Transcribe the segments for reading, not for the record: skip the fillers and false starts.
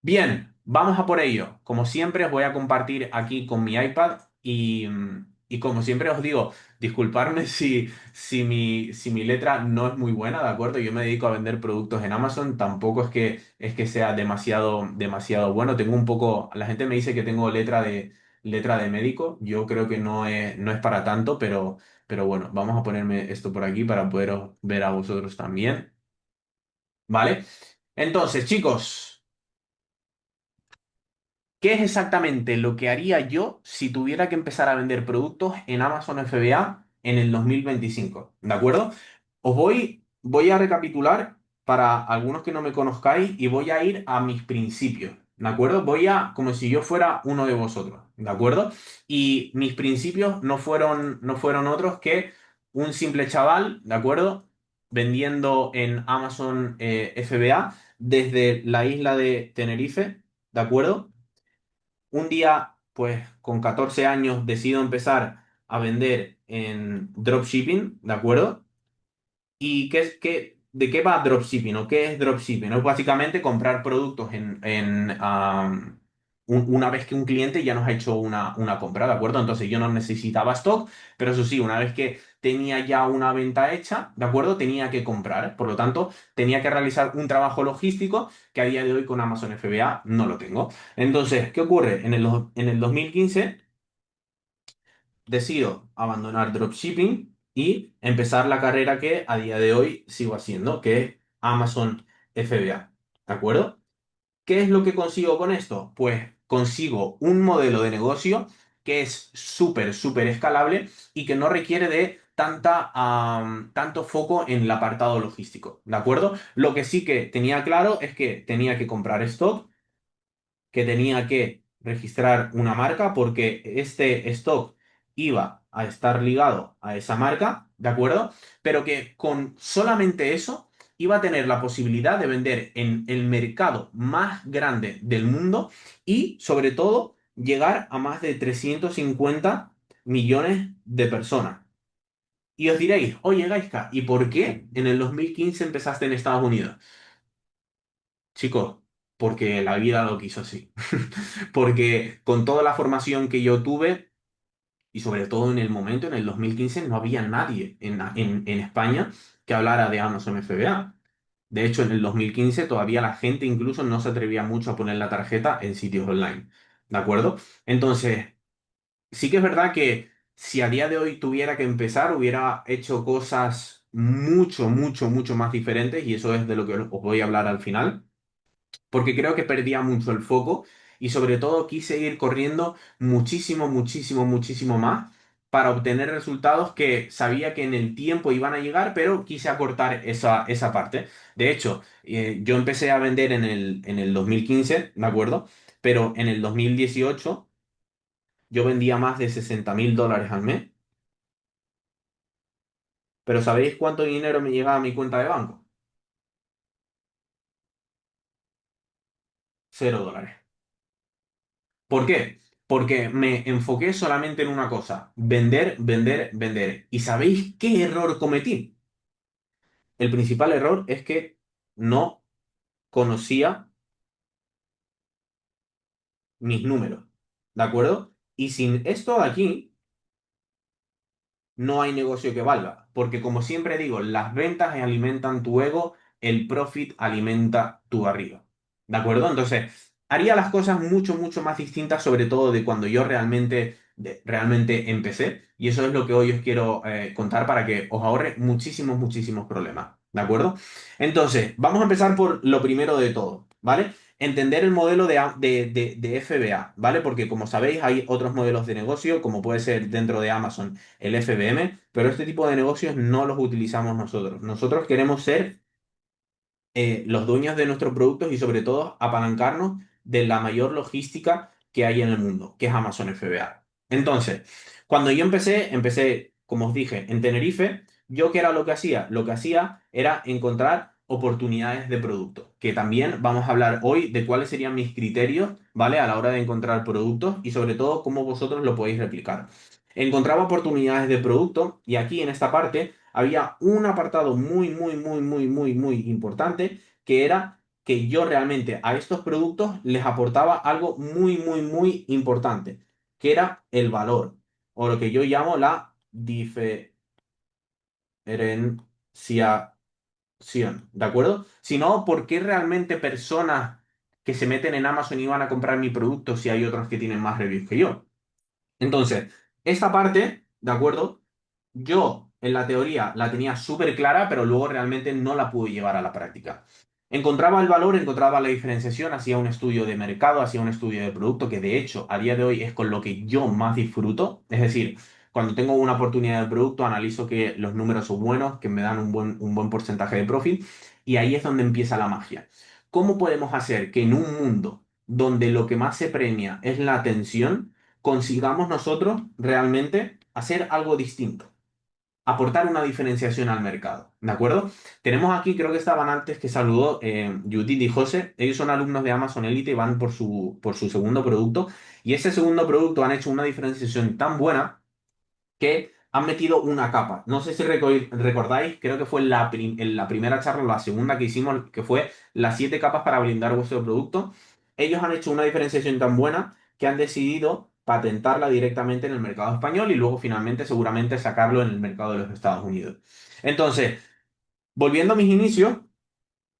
Bien, vamos a por ello. Como siempre, os voy a compartir aquí con mi iPad y como siempre os digo, disculparme si mi letra no es muy buena, ¿de acuerdo? Yo me dedico a vender productos en Amazon, tampoco es que sea demasiado bueno. Tengo un poco, la gente me dice que tengo letra de médico, yo creo que no es para tanto, pero bueno, vamos a ponerme esto por aquí para poderos ver a vosotros también, ¿vale? Entonces, chicos. ¿Qué es exactamente lo que haría yo si tuviera que empezar a vender productos en Amazon FBA en el 2025? ¿De acuerdo? Voy a recapitular para algunos que no me conozcáis y voy a ir a mis principios. ¿De acuerdo? Como si yo fuera uno de vosotros. ¿De acuerdo? Y mis principios no fueron otros que un simple chaval, ¿de acuerdo? Vendiendo en Amazon FBA desde la isla de Tenerife, ¿de acuerdo? Un día, pues con 14 años, decido empezar a vender en dropshipping, ¿de acuerdo? ¿Y de qué va dropshipping o qué es dropshipping? Es básicamente comprar productos una vez que un cliente ya nos ha hecho una compra, ¿de acuerdo? Entonces yo no necesitaba stock, pero eso sí, una vez que tenía ya una venta hecha, ¿de acuerdo? Tenía que comprar. Por lo tanto, tenía que realizar un trabajo logístico que a día de hoy con Amazon FBA no lo tengo. Entonces, ¿qué ocurre? En el 2015 decido abandonar dropshipping y empezar la carrera que a día de hoy sigo haciendo, que es Amazon FBA. ¿De acuerdo? ¿Qué es lo que consigo con esto? Pues consigo un modelo de negocio que es súper escalable y que no requiere de tanto foco en el apartado logístico. ¿De acuerdo? Lo que sí que tenía claro es que tenía que comprar stock, que tenía que registrar una marca porque este stock iba a estar ligado a esa marca, ¿de acuerdo? Pero que con solamente eso iba a tener la posibilidad de vender en el mercado más grande del mundo y sobre todo llegar a más de 350 millones de personas. Y os diréis, oye Gaiska, ¿y por qué en el 2015 empezaste en Estados Unidos? Chicos, porque la vida lo quiso así. Porque con toda la formación que yo tuve, y sobre todo en el momento, en el 2015, no había nadie en España que hablara de Amazon FBA. De hecho, en el 2015 todavía la gente incluso no se atrevía mucho a poner la tarjeta en sitios online. ¿De acuerdo? Entonces, sí que es verdad que si a día de hoy tuviera que empezar, hubiera hecho cosas mucho más diferentes, y eso es de lo que os voy a hablar al final porque creo que perdía mucho el foco y sobre todo quise ir corriendo muchísimo más para obtener resultados que sabía que en el tiempo iban a llegar, pero quise acortar esa parte. De hecho, yo empecé a vender en el 2015, ¿de acuerdo? Pero en el 2018 yo vendía más de $60.000 al mes, pero ¿sabéis cuánto dinero me llegaba a mi cuenta de banco? $0. ¿Por qué? Porque me enfoqué solamente en una cosa, vender. ¿Y sabéis qué error cometí? El principal error es que no conocía mis números, ¿de acuerdo? Y sin esto de aquí, no hay negocio que valga, porque como siempre digo, las ventas alimentan tu ego, el profit alimenta tu barriga. ¿De acuerdo? Entonces, haría las cosas mucho más distintas, sobre todo de cuando yo realmente empecé, y eso es lo que hoy os quiero contar para que os ahorre muchísimos problemas. ¿De acuerdo? Entonces, vamos a empezar por lo primero de todo, ¿vale? Entender el modelo de FBA, ¿vale? Porque como sabéis, hay otros modelos de negocio, como puede ser dentro de Amazon el FBM, pero este tipo de negocios no los utilizamos nosotros. Nosotros queremos ser los dueños de nuestros productos y sobre todo apalancarnos de la mayor logística que hay en el mundo, que es Amazon FBA. Entonces, cuando yo empecé, como os dije, en Tenerife. ¿Yo qué era lo que hacía? Lo que hacía era encontrar oportunidades de producto, que también vamos a hablar hoy de cuáles serían mis criterios, ¿vale? A la hora de encontrar productos y sobre todo cómo vosotros lo podéis replicar. Encontraba oportunidades de producto y aquí en esta parte había un apartado muy importante que era que yo realmente a estos productos les aportaba algo muy, muy, muy importante, que era el valor, o lo que yo llamo la diferenciación, ¿de acuerdo? Si no, ¿por qué realmente personas que se meten en Amazon y van a comprar mi producto si hay otros que tienen más reviews que yo? Entonces, esta parte, ¿de acuerdo? Yo en la teoría la tenía súper clara, pero luego realmente no la pude llevar a la práctica. Encontraba el valor, encontraba la diferenciación, hacía un estudio de mercado, hacía un estudio de producto, que de hecho a día de hoy es con lo que yo más disfruto. Es decir, cuando tengo una oportunidad de producto, analizo que los números son buenos, que me dan un buen porcentaje de profit, y ahí es donde empieza la magia. ¿Cómo podemos hacer que en un mundo donde lo que más se premia es la atención, consigamos nosotros realmente hacer algo distinto, aportar una diferenciación al mercado? ¿De acuerdo? Tenemos aquí, creo que estaban antes que saludó Judith y José. Ellos son alumnos de Amazon Elite y van por su segundo producto. Y ese segundo producto han hecho una diferenciación tan buena que han metido una capa. No sé si recordáis, creo que fue en la primera charla, la segunda que hicimos, que fue las 7 capas para blindar vuestro producto. Ellos han hecho una diferenciación tan buena que han decidido patentarla directamente en el mercado español y luego finalmente seguramente sacarlo en el mercado de los Estados Unidos. Entonces, volviendo a mis inicios,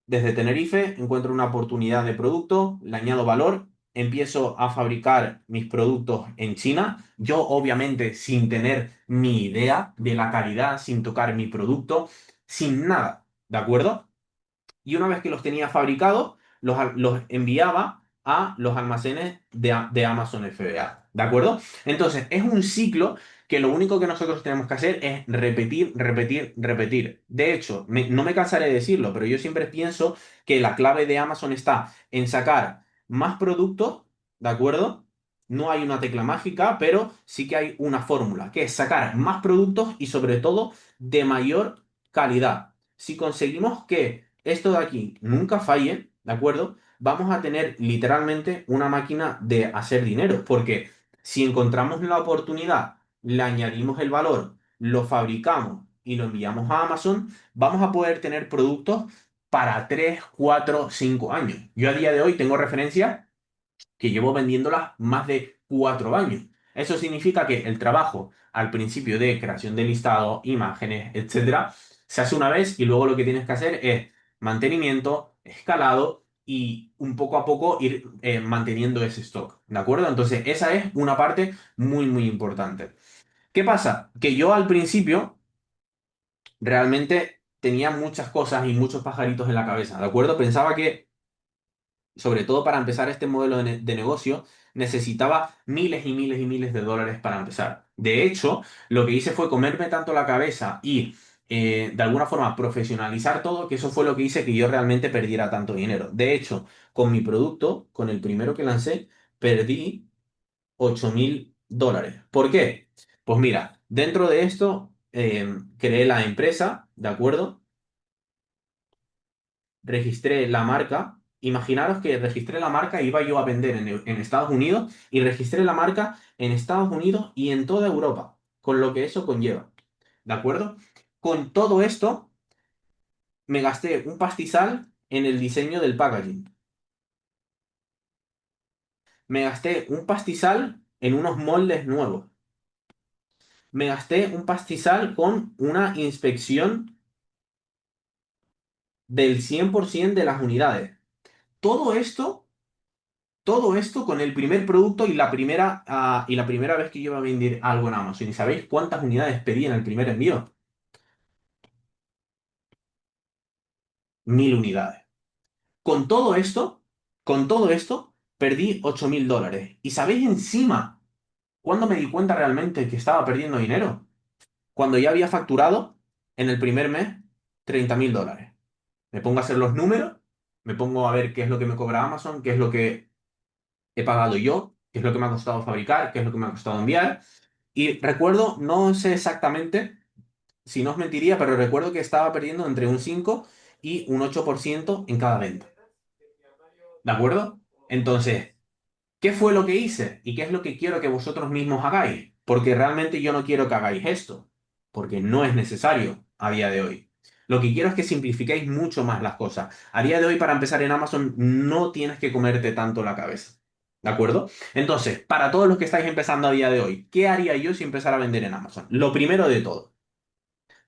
desde Tenerife encuentro una oportunidad de producto, le añado valor, empiezo a fabricar mis productos en China, yo obviamente sin tener ni idea de la calidad, sin tocar mi producto, sin nada, ¿de acuerdo? Y una vez que los tenía fabricados, los enviaba a los almacenes de Amazon FBA. ¿De acuerdo? Entonces, es un ciclo que lo único que nosotros tenemos que hacer es repetir, repetir, repetir. De hecho, no me cansaré de decirlo, pero yo siempre pienso que la clave de Amazon está en sacar más productos, ¿de acuerdo? No hay una tecla mágica, pero sí que hay una fórmula, que es sacar más productos y sobre todo de mayor calidad. Si conseguimos que esto de aquí nunca falle, ¿de acuerdo? Vamos a tener literalmente una máquina de hacer dinero, porque si encontramos la oportunidad, le añadimos el valor, lo fabricamos y lo enviamos a Amazon, vamos a poder tener productos para 3, 4, 5 años. Yo a día de hoy tengo referencias que llevo vendiéndolas más de 4 años. Eso significa que el trabajo al principio de creación de listado, imágenes, etcétera, se hace una vez y luego lo que tienes que hacer es mantenimiento, escalado y un poco a poco ir manteniendo ese stock. ¿De acuerdo? Entonces, esa es una parte muy, muy importante. ¿Qué pasa? Que yo al principio realmente tenía muchas cosas y muchos pajaritos en la cabeza. ¿De acuerdo? Pensaba que sobre todo para empezar este modelo de negocio, necesitaba miles y miles y miles de dólares para empezar. De hecho, lo que hice fue comerme tanto la cabeza y de alguna forma profesionalizar todo, que eso fue lo que hice que yo realmente perdiera tanto dinero. De hecho, con mi producto, con el primero que lancé, perdí $8.000. ¿Por qué? Pues mira, dentro de esto creé la empresa, ¿de acuerdo? Registré la marca. Imaginaros que registré la marca e iba yo a vender en Estados Unidos y registré la marca en Estados Unidos y en toda Europa, con lo que eso conlleva. ¿De acuerdo? Con todo esto, me gasté un pastizal en el diseño del packaging. Me gasté un pastizal en unos moldes nuevos. Me gasté un pastizal con una inspección del 100% de las unidades. Todo esto Todo esto con el primer producto y la primera vez que yo iba a vender algo en Amazon. ¿Y sabéis cuántas unidades pedí en el primer envío? 1.000 unidades. Con todo esto, con todo esto, perdí $8.000. ¿Y sabéis encima cuándo me di cuenta realmente que estaba perdiendo dinero? Cuando ya había facturado en el primer mes $30.000. Me pongo a hacer los números, me pongo a ver qué es lo que me cobra Amazon, qué es lo que he pagado yo, qué es lo que me ha costado fabricar, qué es lo que me ha costado enviar. Y recuerdo, no sé exactamente, si no os mentiría, pero recuerdo que estaba perdiendo entre un 5 y un 8% en cada venta. ¿De acuerdo? Entonces, ¿qué fue lo que hice? ¿Y qué es lo que quiero que vosotros mismos hagáis? Porque realmente yo no quiero que hagáis esto, porque no es necesario a día de hoy. Lo que quiero es que simplifiquéis mucho más las cosas. A día de hoy, para empezar en Amazon, no tienes que comerte tanto la cabeza. ¿De acuerdo? Entonces, para todos los que estáis empezando a día de hoy, ¿qué haría yo si empezara a vender en Amazon? Lo primero de todo,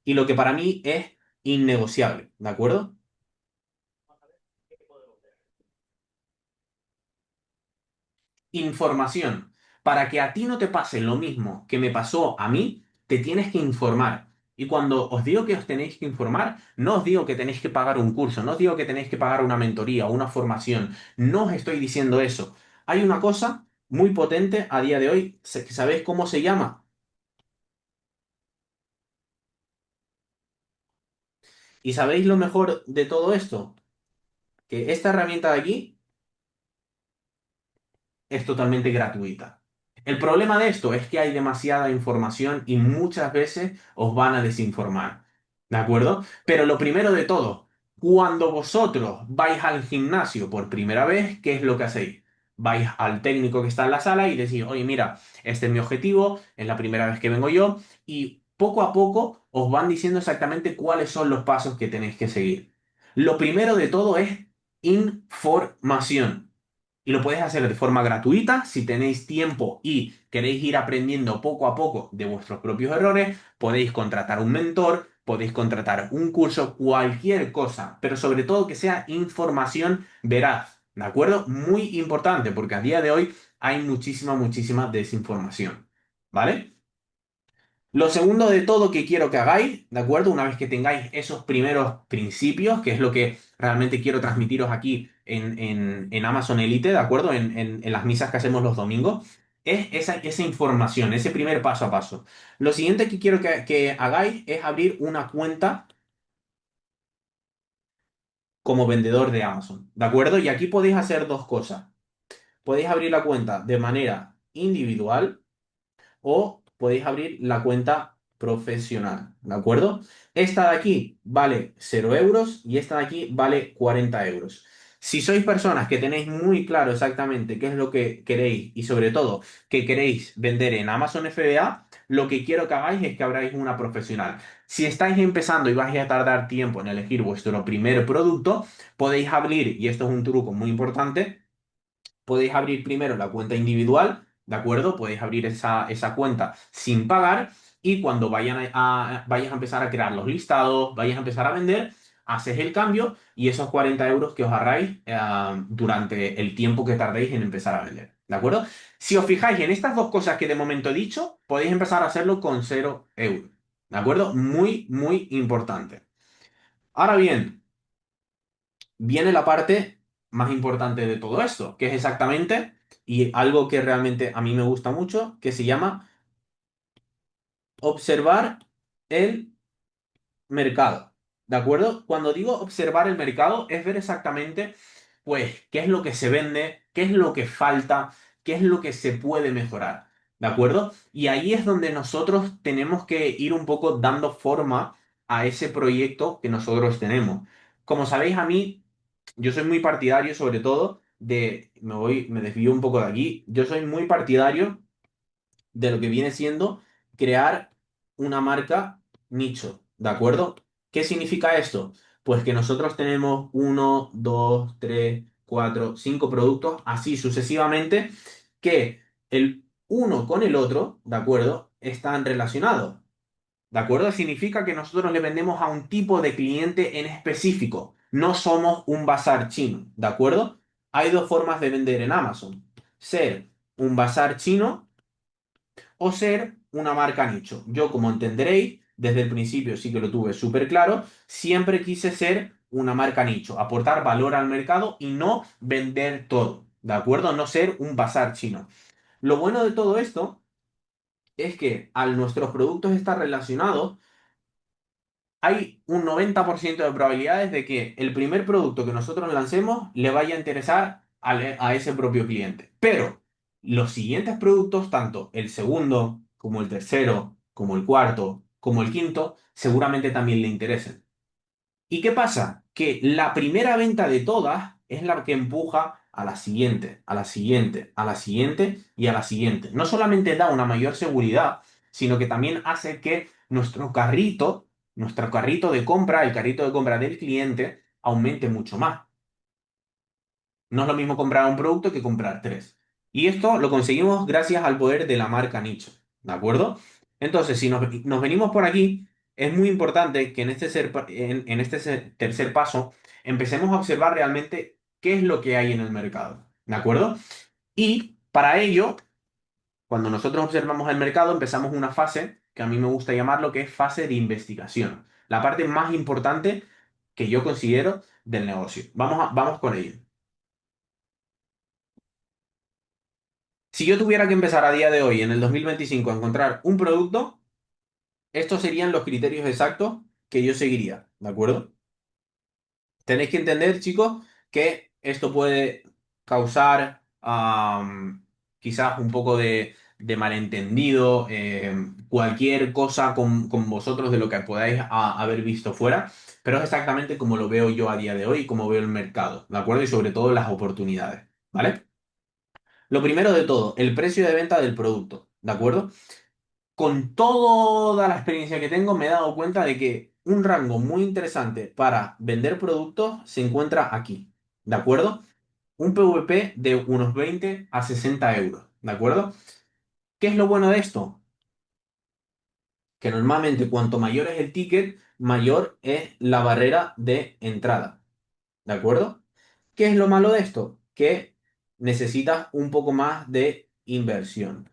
y lo que para mí es innegociable, ¿de acuerdo? Información. Para que a ti no te pase lo mismo que me pasó a mí, te tienes que informar. Y cuando os digo que os tenéis que informar, no os digo que tenéis que pagar un curso, no os digo que tenéis que pagar una mentoría o una formación. No os estoy diciendo eso. Hay una cosa muy potente a día de hoy, ¿sabéis cómo se llama? ¿Y sabéis lo mejor de todo esto? Que esta herramienta de aquí es totalmente gratuita. El problema de esto es que hay demasiada información y muchas veces os van a desinformar. ¿De acuerdo? Pero lo primero de todo, cuando vosotros vais al gimnasio por primera vez, ¿qué es lo que hacéis? Vais al técnico que está en la sala y decís, oye, mira, este es mi objetivo, es la primera vez que vengo yo, y poco a poco os van diciendo exactamente cuáles son los pasos que tenéis que seguir. Lo primero de todo es información. Y lo podéis hacer de forma gratuita si tenéis tiempo y queréis ir aprendiendo poco a poco de vuestros propios errores. Podéis contratar un mentor, podéis contratar un curso, cualquier cosa, pero sobre todo que sea información veraz. ¿De acuerdo? Muy importante porque a día de hoy hay muchísima desinformación. ¿Vale? Lo segundo de todo que quiero que hagáis, ¿de acuerdo? Una vez que tengáis esos primeros principios, que es lo que realmente quiero transmitiros aquí en Amazon Elite, ¿de acuerdo? En las misas que hacemos los domingos, es esa información, ese primer paso a paso. Lo siguiente que quiero que hagáis es abrir una cuenta como vendedor de Amazon, ¿de acuerdo? Y aquí podéis hacer dos cosas. Podéis abrir la cuenta de manera individual o podéis abrir la cuenta profesional, ¿de acuerdo? Esta de aquí vale 0 € y esta de aquí vale 40 €. Si sois personas que tenéis muy claro exactamente qué es lo que queréis y sobre todo que queréis vender en Amazon FBA, lo que quiero que hagáis es que abráis una profesional. Si estáis empezando y vais a tardar tiempo en elegir vuestro primer producto, podéis abrir, y esto es un truco muy importante, podéis abrir primero la cuenta individual, ¿de acuerdo? Podéis abrir esa cuenta sin pagar y cuando vayas a empezar a crear los listados, vayas a empezar a vender, haces el cambio y esos 40 € que os ahorráis durante el tiempo que tardéis en empezar a vender, ¿de acuerdo? Si os fijáis en estas dos cosas que de momento he dicho, podéis empezar a hacerlo con 0 €, ¿de acuerdo? Muy importante. Ahora bien, viene la parte más importante de todo esto, que es exactamente, y algo que realmente a mí me gusta mucho, que se llama observar el mercado. ¿De acuerdo? Cuando digo observar el mercado, es ver exactamente, pues, qué es lo que se vende, qué es lo que falta, qué es lo que se puede mejorar. ¿De acuerdo? Y ahí es donde nosotros tenemos que ir un poco dando forma a ese proyecto que nosotros tenemos. Como sabéis, a mí, yo soy muy partidario, sobre todo, me desvío un poco de aquí, yo soy muy partidario de lo que viene siendo crear una marca nicho, ¿de acuerdo? ¿Qué significa esto? Pues que nosotros tenemos uno, dos, tres, cuatro, cinco productos, así sucesivamente, que el uno con el otro, ¿de acuerdo? Están relacionados. ¿De acuerdo? Significa que nosotros le vendemos a un tipo de cliente en específico. No somos un bazar chino, ¿de acuerdo? Hay dos formas de vender en Amazon. Ser un bazar chino o ser una marca nicho. Yo, como entenderéis, desde el principio sí que lo tuve súper claro, siempre quise ser una marca nicho, aportar valor al mercado y no vender todo, ¿de acuerdo? No ser un bazar chino. Lo bueno de todo esto es que al nuestros productos estar relacionados, hay un 90% de probabilidades de que el primer producto que nosotros lancemos le vaya a interesar a ese propio cliente. Pero los siguientes productos, tanto el segundo como el tercero, como el cuarto, como el quinto, seguramente también le interesen. ¿Y qué pasa? Que la primera venta de todas es la que empuja a la siguiente, a la siguiente, a la siguiente y a la siguiente. No solamente da una mayor seguridad, sino que también hace que nuestro carrito nuestro carrito de compra, el carrito de compra del cliente, aumente mucho más. No es lo mismo comprar un producto que comprar tres. Y esto lo conseguimos gracias al poder de la marca nicho, ¿de acuerdo? Entonces, si nos venimos por aquí, es muy importante que en este tercer paso empecemos a observar realmente qué es lo que hay en el mercado, ¿de acuerdo? Y para ello, cuando nosotros observamos el mercado, empezamos una fase que a mí me gusta llamarlo que es fase de investigación. La parte más importante que yo considero del negocio. Vamos con ello. Si yo tuviera que empezar a día de hoy, en el 2025, a encontrar un producto, estos serían los criterios exactos que yo seguiría, ¿de acuerdo? Tenéis que entender, chicos, que esto puede causar quizás un poco de malentendido, cualquier cosa con vosotros de lo que podáis haber visto fuera, pero es exactamente como lo veo yo a día de hoy y como veo el mercado, ¿de acuerdo? Y sobre todo las oportunidades, ¿vale? Lo primero de todo, el precio de venta del producto, ¿de acuerdo? Con toda la experiencia que tengo, me he dado cuenta de que un rango muy interesante para vender productos se encuentra aquí, ¿de acuerdo? Un PVP de unos 20 a 60 euros, ¿de acuerdo? ¿Qué es lo bueno de esto? Que normalmente cuanto mayor es el ticket, mayor es la barrera de entrada, ¿de acuerdo? ¿Qué es lo malo de esto? Que necesitas un poco más de inversión.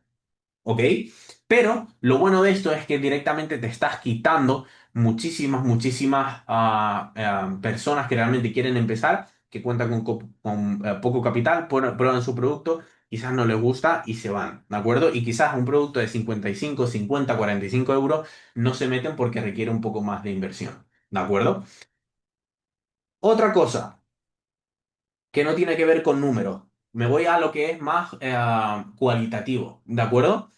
¿Ok? Pero lo bueno de esto es que directamente te estás quitando muchísimas personas que realmente quieren empezar, que cuentan con poco capital, prueban su producto, quizás no les gusta y se van, ¿de acuerdo? Y quizás un producto de 55, 50, 45 euros no se meten porque requiere un poco más de inversión, ¿de acuerdo? Otra cosa que no tiene que ver con números, me voy a lo que es más cualitativo, ¿de acuerdo?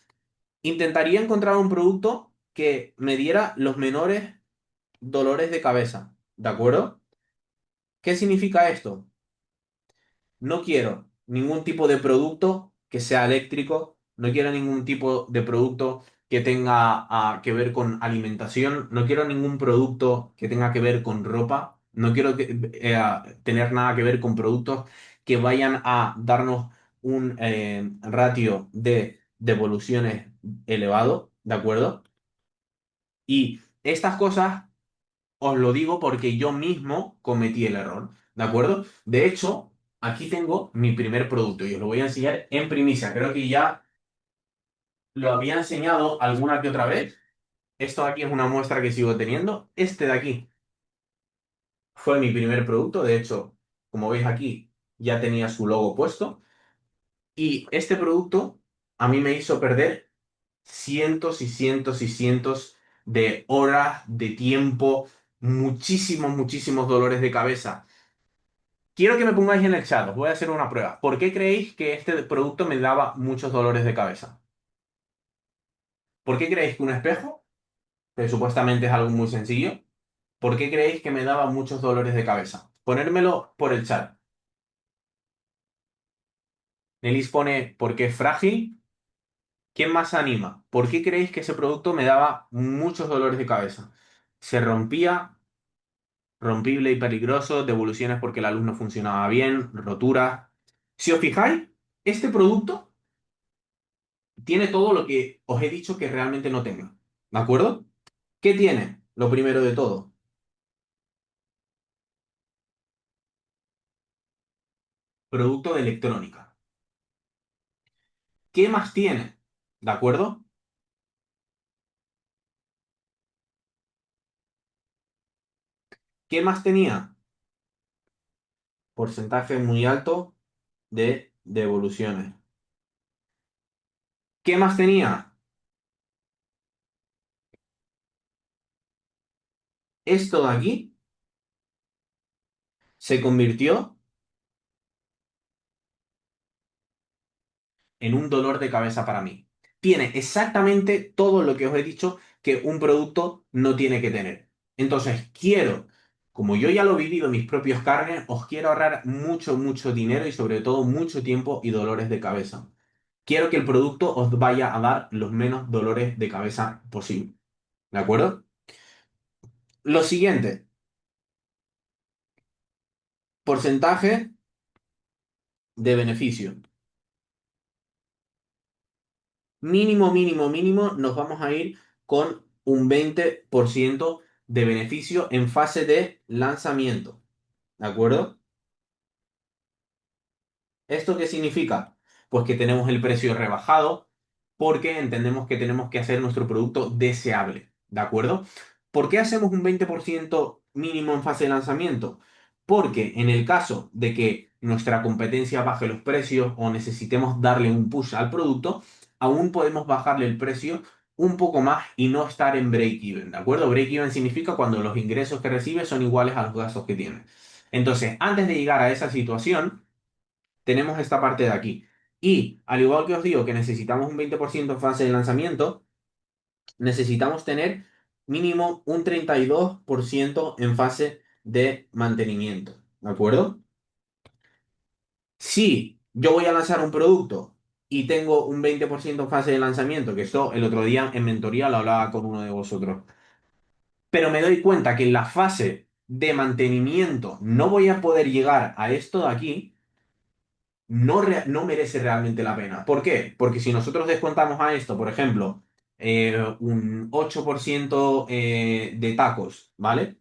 Intentaría encontrar un producto que me diera los menores dolores de cabeza, ¿de acuerdo? ¿Qué significa esto? No quiero ningún tipo de producto que sea eléctrico, no quiero ningún tipo de producto que tenga que ver con alimentación, no quiero ningún producto que tenga que ver con ropa, no quiero tener nada que ver con productos que vayan a darnos un ratio de devoluciones elevado, ¿de acuerdo? Y estas cosas os lo digo porque yo mismo cometí el error, ¿de acuerdo? De hecho, aquí tengo mi primer producto y os lo voy a enseñar en primicia. Creo que ya lo había enseñado alguna que otra vez. Esto de aquí es una muestra que sigo teniendo. Este de aquí fue mi primer producto. De hecho, como veis aquí, ya tenía su logo puesto. Y este producto a mí me hizo perder cientos y cientos y cientos de horas de tiempo, muchísimos dolores de cabeza. Quiero que me pongáis en el chat, os voy a hacer una prueba. ¿Por qué creéis que este producto me daba muchos dolores de cabeza? ¿Por qué creéis que un espejo, que supuestamente es algo muy sencillo, por qué creéis que me daba muchos dolores de cabeza? Ponérmelo por el chat. Nelis pone, ¿por qué es frágil? ¿Quién más se anima? ¿Por qué creéis que ese producto me daba muchos dolores de cabeza? Se rompía, rompible y peligroso, devoluciones porque la luz no funcionaba bien, roturas. Si os fijáis, este producto tiene todo lo que os he dicho que realmente no tenga. ¿De acuerdo? ¿Qué tiene? Lo primero de todo, producto de electrónica. ¿Qué más tiene? ¿De acuerdo? ¿Qué más tenía? Porcentaje muy alto de devoluciones. ¿Qué más tenía? Esto de aquí se convirtió en un dolor de cabeza para mí. Tiene exactamente todo lo que os he dicho que un producto no tiene que tener. Entonces, como yo ya lo he vivido en mis propios carnes, os quiero ahorrar mucho dinero y sobre todo mucho tiempo y dolores de cabeza. Quiero que el producto os vaya a dar los menos dolores de cabeza posible. ¿De acuerdo? Lo siguiente, porcentaje de beneficio. Mínimo, mínimo, mínimo, nos vamos a ir con un 20% de beneficio en fase de lanzamiento. ¿De acuerdo? ¿Esto qué significa? Pues que tenemos el precio rebajado porque entendemos que tenemos que hacer nuestro producto deseable, ¿de acuerdo? ¿Por qué hacemos un 20% mínimo en fase de lanzamiento? Porque en el caso de que nuestra competencia baje los precios o necesitemos darle un push al producto, aún podemos bajarle el precio un poco más y no estar en break-even, ¿de acuerdo? Break-even significa cuando los ingresos que recibes son iguales a los gastos que tienes. Entonces, antes de llegar a esa situación, tenemos esta parte de aquí. Y al igual que os digo que necesitamos un 20% en fase de lanzamiento, necesitamos tener mínimo un 32% en fase de mantenimiento. ¿De acuerdo? Si yo voy a lanzar un producto y tengo un 20% en fase de lanzamiento, que esto el otro día en mentoría lo hablaba con uno de vosotros, pero me doy cuenta que en la fase de mantenimiento no voy a poder llegar a esto de aquí, no merece realmente la pena. ¿Por qué? Porque si nosotros descontamos a esto, por ejemplo, un 8% de tacos, ¿vale?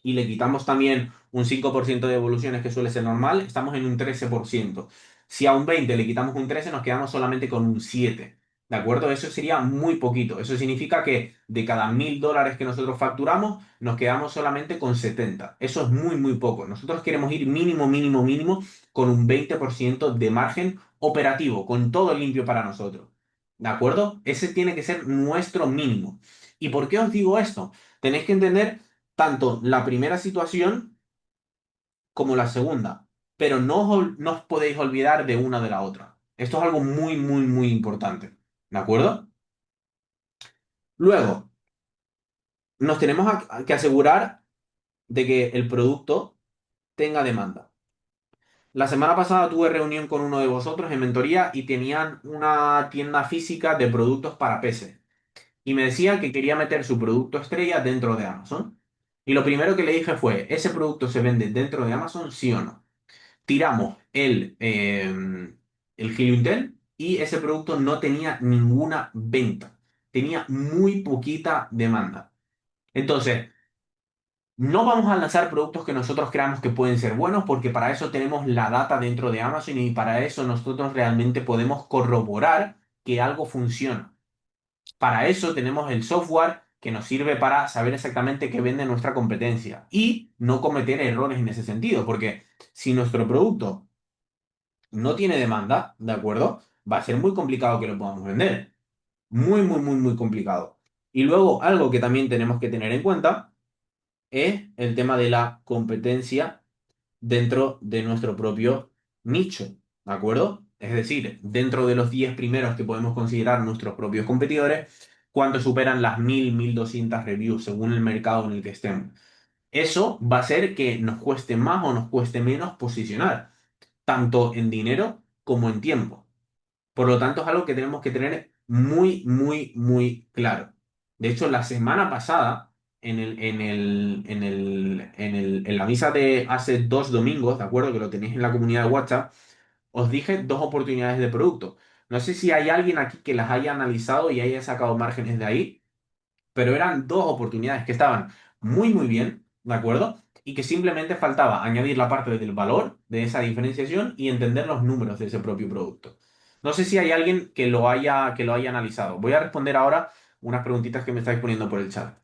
Y le quitamos también un 5% de evoluciones que suele ser normal, estamos en un 13%. Si a un 20 le quitamos un 13, nos quedamos solamente con un 7. ¿De acuerdo? Eso sería muy poquito. Eso significa que de cada $1000 que nosotros facturamos, nos quedamos solamente con 70. Eso es muy, muy poco. Nosotros queremos ir mínimo, mínimo, mínimo con un 20% de margen operativo, con todo limpio para nosotros. ¿De acuerdo? Ese tiene que ser nuestro mínimo. ¿Y por qué os digo esto? Tenéis que entender tanto la primera situación como la segunda, pero no os podéis olvidar de una de la otra. Esto es algo muy, muy, muy importante. ¿De acuerdo? Luego, nos tenemos que asegurar de que el producto tenga demanda. La semana pasada tuve reunión con uno de vosotros en mentoría y tenían una tienda física de productos para PC. Y me decía que quería meter su producto estrella dentro de Amazon. Y lo primero que le dije fue, ¿ese producto se vende dentro de Amazon, sí o no? Tiramos el Helio Intel y ese producto no tenía ninguna venta. Tenía muy poquita demanda. Entonces, no vamos a lanzar productos que nosotros creamos que pueden ser buenos porque para eso tenemos la data dentro de Amazon y para eso nosotros realmente podemos corroborar que algo funciona. Para eso tenemos el software que nos sirve para saber exactamente qué vende nuestra competencia y no cometer errores en ese sentido, porque si nuestro producto no tiene demanda, ¿de acuerdo? Va a ser muy complicado que lo podamos vender. Muy, muy, muy, muy complicado. Y luego, algo que también tenemos que tener en cuenta es el tema de la competencia dentro de nuestro propio nicho, ¿de acuerdo? Es decir, dentro de los 10 primeros que podemos considerar nuestros propios competidores, ¿cuántos superan las 1200 reviews según el mercado en el que estemos? Eso va a hacer que nos cueste más o nos cueste menos posicionar, tanto en dinero como en tiempo. Por lo tanto, es algo que tenemos que tener muy, muy, muy claro. De hecho, la semana pasada, en la misa de hace 2 domingos, ¿de acuerdo? Que lo tenéis en la comunidad de WhatsApp, os dije dos oportunidades de producto. No sé si hay alguien aquí que las haya analizado y haya sacado márgenes de ahí, pero eran dos oportunidades que estaban muy, muy bien, ¿de acuerdo? Y que simplemente faltaba añadir la parte del valor de esa diferenciación y entender los números de ese propio producto. No sé si hay alguien que lo haya analizado. Voy a responder ahora unas preguntitas que me estáis poniendo por el chat.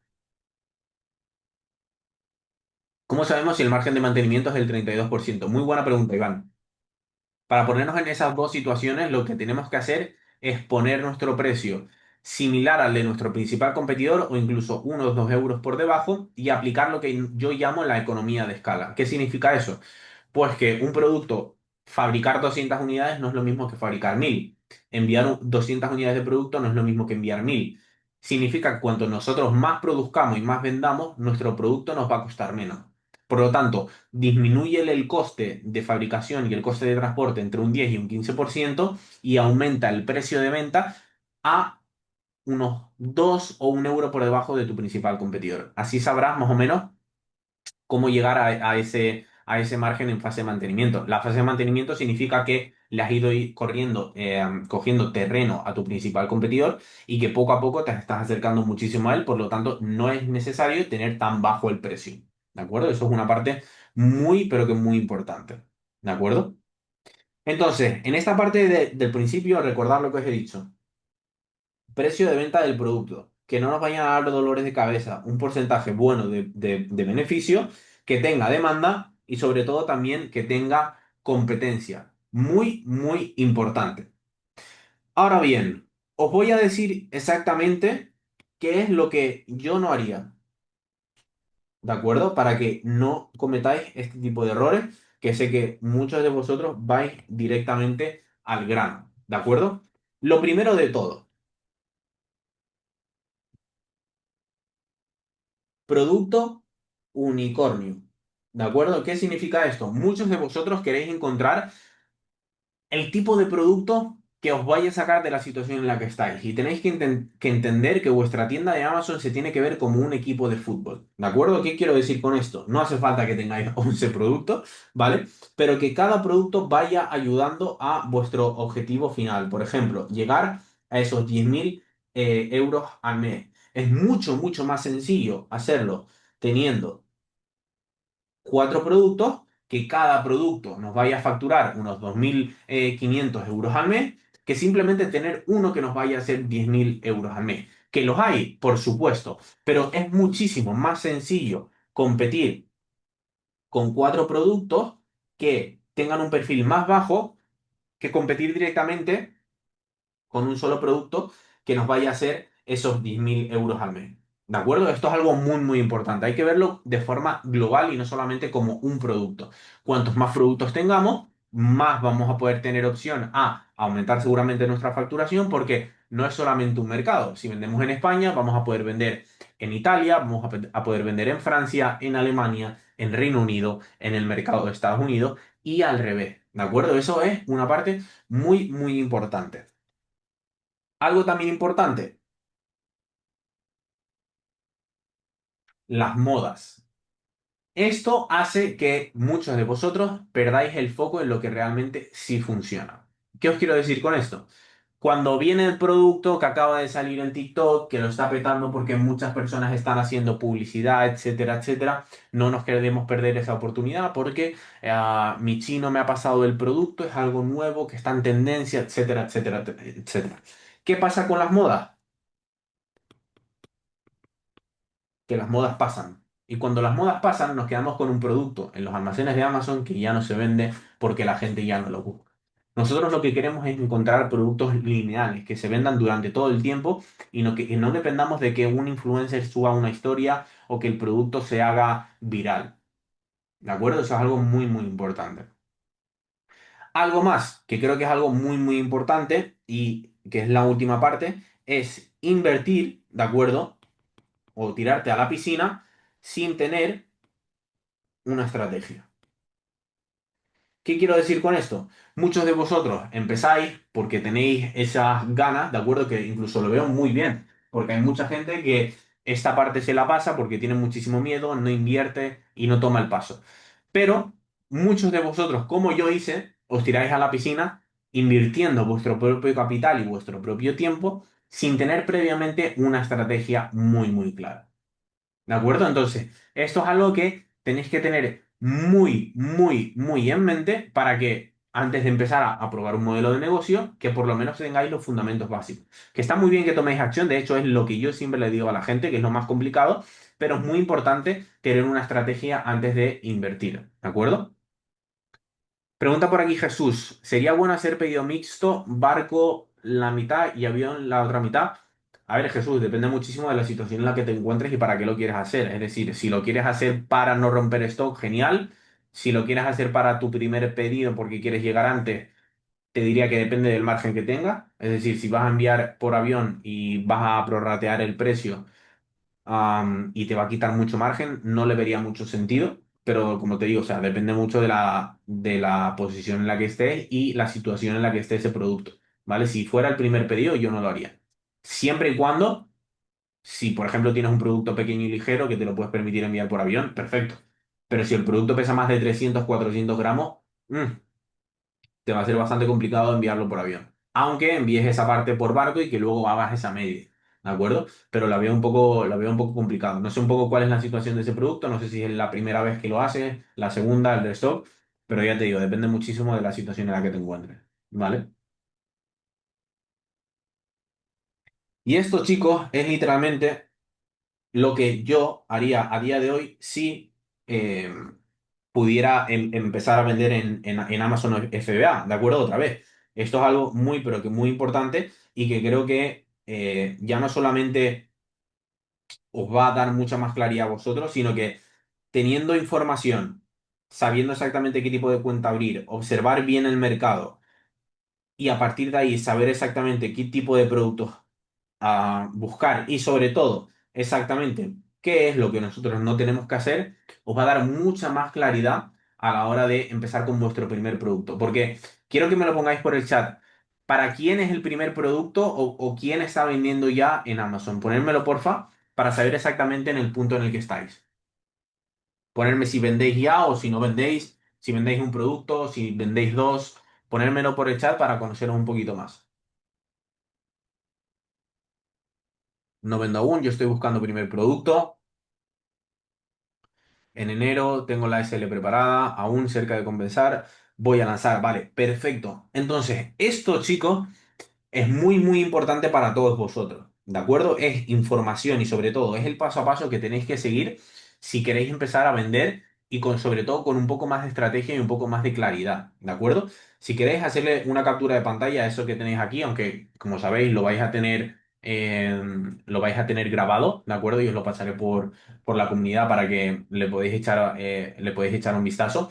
¿Cómo sabemos si el margen de mantenimiento es el 32%? Muy buena pregunta, Iván. Para ponernos en esas dos situaciones, lo que tenemos que hacer es poner nuestro precio similar al de nuestro principal competidor o incluso 1 o 2 euros por debajo y aplicar lo que yo llamo la economía de escala. ¿Qué significa eso? Pues que un producto, fabricar 200 unidades no es lo mismo que fabricar 1000. Enviar 200 unidades de producto no es lo mismo que enviar 1000. Significa que cuanto nosotros más produzcamos y más vendamos, nuestro producto nos va a costar menos. Por lo tanto, disminuye el coste de fabricación y el coste de transporte entre un 10 y un 15% y aumenta el precio de venta a unos 2 o 1 euro por debajo de tu principal competidor. Así sabrás más o menos cómo llegar a ese margen en fase de mantenimiento. La fase de mantenimiento significa que le has ido corriendo, cogiendo terreno a tu principal competidor y que poco a poco te estás acercando muchísimo a él, por lo tanto no es necesario tener tan bajo el precio. ¿De acuerdo? Eso es una parte muy, pero que muy importante. ¿De acuerdo? Entonces, en esta parte del principio, recordad lo que os he dicho. Precio de venta del producto. Que no nos vayan a dar dolores de cabeza. Un porcentaje bueno de beneficio, que tenga demanda y sobre todo también que tenga competencia. Muy, muy importante. Ahora bien, os voy a decir exactamente qué es lo que yo no haría. ¿De acuerdo? Para que no cometáis este tipo de errores, que sé que muchos de vosotros vais directamente al grano. ¿De acuerdo? Lo primero de todo. Producto unicornio. ¿De acuerdo? ¿Qué significa esto? Muchos de vosotros queréis encontrar el tipo de producto que os vaya a sacar de la situación en la que estáis. Y tenéis que entender que vuestra tienda de Amazon se tiene que ver como un equipo de fútbol. ¿De acuerdo? ¿Qué quiero decir con esto? No hace falta que tengáis 11 productos, ¿vale? Pero que cada producto vaya ayudando a vuestro objetivo final. Por ejemplo, llegar a esos 10.000 euros al mes. Es mucho, mucho más sencillo hacerlo teniendo 4 productos, que cada producto nos vaya a facturar unos 2.500 euros al mes, que simplemente tener uno que nos vaya a hacer 10.000 euros al mes. Que los hay, por supuesto, pero es muchísimo más sencillo competir con 4 productos que tengan un perfil más bajo que competir directamente con un solo producto que nos vaya a hacer esos 10.000 euros al mes. ¿De acuerdo? Esto es algo muy, muy importante. Hay que verlo de forma global y no solamente como un producto. Cuantos más productos tengamos, más vamos a poder tener opción a aumentar seguramente nuestra facturación porque no es solamente un mercado. Si vendemos en España, vamos a poder vender en Italia, vamos a poder vender en Francia, en Alemania, en Reino Unido, en el mercado de Estados Unidos y al revés. ¿De acuerdo? Eso es una parte muy, muy importante. Algo también importante, las modas. Esto hace que muchos de vosotros perdáis el foco en lo que realmente sí funciona. ¿Qué os quiero decir con esto? Cuando viene el producto que acaba de salir en TikTok, que lo está petando porque muchas personas están haciendo publicidad, etcétera, etcétera, no nos queremos perder esa oportunidad porque mi chino me ha pasado el producto, es algo nuevo que está en tendencia, etcétera, etcétera, etcétera. ¿Qué pasa con las modas? Que las modas pasan. Y cuando las modas pasan, nos quedamos con un producto en los almacenes de Amazon que ya no se vende porque la gente ya no lo busca. Nosotros lo que queremos es encontrar productos lineales que se vendan durante todo el tiempo y que no dependamos de que un influencer suba una historia o que el producto se haga viral. ¿De acuerdo? Eso es algo muy, muy importante. Algo más que creo que es algo muy, muy importante y que es la última parte, es invertir, ¿de acuerdo? O tirarte a la piscina sin tener una estrategia. ¿Qué quiero decir con esto? Muchos de vosotros empezáis porque tenéis esas ganas, ¿de acuerdo? Que incluso lo veo muy bien, porque hay mucha gente que esta parte se la pasa porque tiene muchísimo miedo, no invierte y no toma el paso. Pero muchos de vosotros, como yo hice, os tiráis a la piscina invirtiendo vuestro propio capital y vuestro propio tiempo sin tener previamente una estrategia muy, muy clara. ¿De acuerdo? Entonces, esto es algo que tenéis que tener muy, muy, muy en mente para que antes de empezar a probar un modelo de negocio, que por lo menos tengáis los fundamentos básicos. Que está muy bien que toméis acción, de hecho es lo que yo siempre le digo a la gente, que es lo más complicado, pero es muy importante tener una estrategia antes de invertir. ¿De acuerdo? Pregunta por aquí Jesús, ¿sería bueno hacer pedido mixto, barco la mitad y avión la otra mitad? A ver, Jesús, depende muchísimo de la situación en la que te encuentres y para qué lo quieres hacer. Es decir, si lo quieres hacer para no romper stock, genial. Si lo quieres hacer para tu primer pedido porque quieres llegar antes, te diría que depende del margen que tengas. Es decir, si vas a enviar por avión y vas a prorratear el precio, y te va a quitar mucho margen, no le vería mucho sentido, pero como te digo, o sea, depende mucho de la posición en la que estés y la situación en la que esté ese producto, ¿vale? Si fuera el primer pedido, yo no lo haría. Siempre y cuando, si por ejemplo tienes un producto pequeño y ligero que te lo puedes permitir enviar por avión, perfecto. Pero si el producto pesa más de 300 400 gramos, te va a ser bastante complicado enviarlo por avión. Aunque envíes esa parte por barco y que luego hagas esa media, ¿de acuerdo? Pero la veo un poco complicado. No sé un poco cuál es la situación de ese producto, no sé si es la primera vez que lo haces, la segunda, el de stock, pero ya te digo, depende muchísimo de la situación en la que te encuentres, ¿vale? Y esto, chicos, es literalmente lo que yo haría a día de hoy si eh, pudiera empezar a vender en Amazon FBA, ¿de acuerdo? Otra vez. Esto es algo muy, pero que muy importante y que creo que ya no solamente os va a dar mucha más claridad a vosotros, sino que teniendo información, sabiendo exactamente qué tipo de cuenta abrir, observar bien el mercado y a partir de ahí saber exactamente qué tipo de productos a buscar y sobre todo exactamente qué es lo que nosotros no tenemos que hacer, os va a dar mucha más claridad a la hora de empezar con vuestro primer producto. Porque quiero que me lo pongáis por el chat. ¿Para quién es el primer producto o quién está vendiendo ya en Amazon? Ponérmelo, porfa, para saber exactamente en el punto en el que estáis. Ponerme si vendéis ya o si no vendéis, si vendéis un producto, si vendéis dos. Ponérmelo por el chat para conoceros un poquito más. No vendo aún, yo estoy buscando primer producto. En enero tengo la SL preparada, aún cerca de compensar. Voy a lanzar, vale, perfecto. Entonces, esto, chicos, es muy, muy importante para todos vosotros, ¿de acuerdo? Es información y sobre todo es el paso a paso que tenéis que seguir si queréis empezar a vender y con, sobre todo con un poco más de estrategia y un poco más de claridad, ¿de acuerdo? Si queréis hacerle una captura de pantalla a eso que tenéis aquí, aunque como sabéis lo vais a tener grabado, ¿de acuerdo? Y os lo pasaré por la comunidad para que le podéis echar un vistazo.